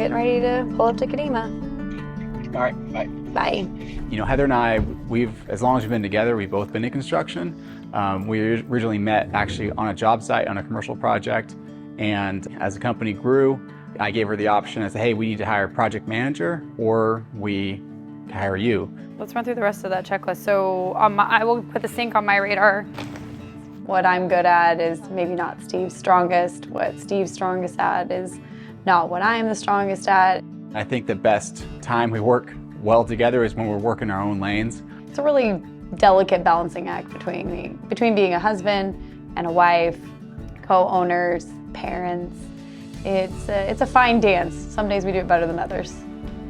getting ready to pull up to Kadima. All right, bye. Bye. You know, Heather and I, as long as we've been together, we've both been in construction. We originally met actually on a job site on a commercial project. And as the company grew, I gave her the option. I said, hey, we need to hire a project manager or we hire you. Let's run through the rest of that checklist. So I will put the sink on my radar. What I'm good at is maybe not Steve's strongest. What Steve's strongest at is not what I'm the strongest at. I think the best time we work well together is when we're working our own lanes. It's a really delicate balancing act between being a husband and a wife, co-owners, parents. It's a fine dance. Some days we do it better than others.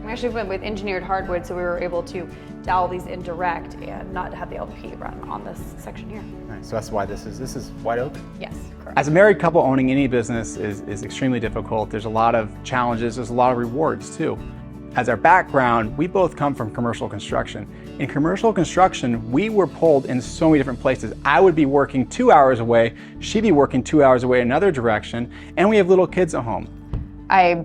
We actually went with engineered hardwood, so we were able to dowel these in direct and not have the LP run on this section here. Right, so that's why this is wide open? Yes, correct. As a married couple, owning any business is extremely difficult. There's a lot of challenges, there's a lot of rewards too. As our background, we both come from commercial construction. In commercial construction, we were pulled in so many different places. I would be working 2 hours away, she'd be working 2 hours away in another direction, and we have little kids at home. I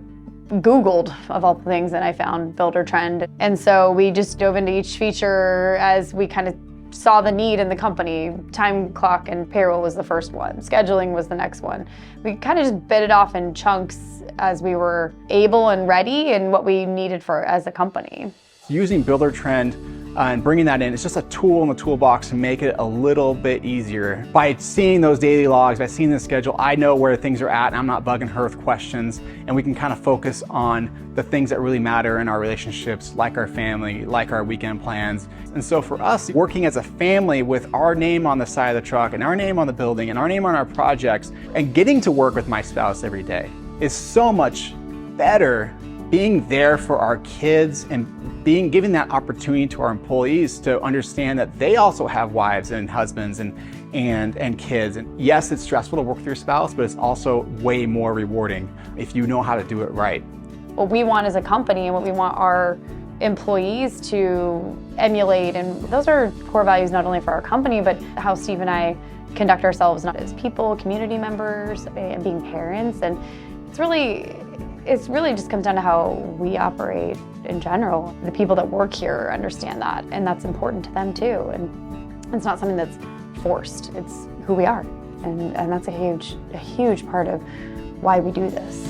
Googled, of all things, and I found Buildertrend. And so we just dove into each feature as we kind of saw the need in the company. Time clock and payroll was the first one. Scheduling was the next one. We kind of just bit it off in chunks as we were able and ready and what we needed as a company. Using Buildertrend and bringing that in, it's just a tool in the toolbox to make it a little bit easier. By seeing those daily logs, by seeing the schedule, I know where things are at and I'm not bugging her with questions, and we can kind of focus on the things that really matter in our relationships, like our family, like our weekend plans. And so for us, working as a family with our name on the side of the truck and our name on the building and our name on our projects and getting to work with my spouse every day is so much better. Being there for our kids and giving that opportunity to our employees to understand that they also have wives and husbands and kids. And yes, it's stressful to work with your spouse, but it's also way more rewarding if you know how to do it right. What we want as a company and what we want our employees to emulate, and those are core values not only for our company, but how Steve and I conduct ourselves not as people, community members, and being parents. And it's really just comes down to how we operate in general. The people that work here understand that, and that's important to them too. And it's not something that's forced, it's who we are. And that's a huge part of why we do this.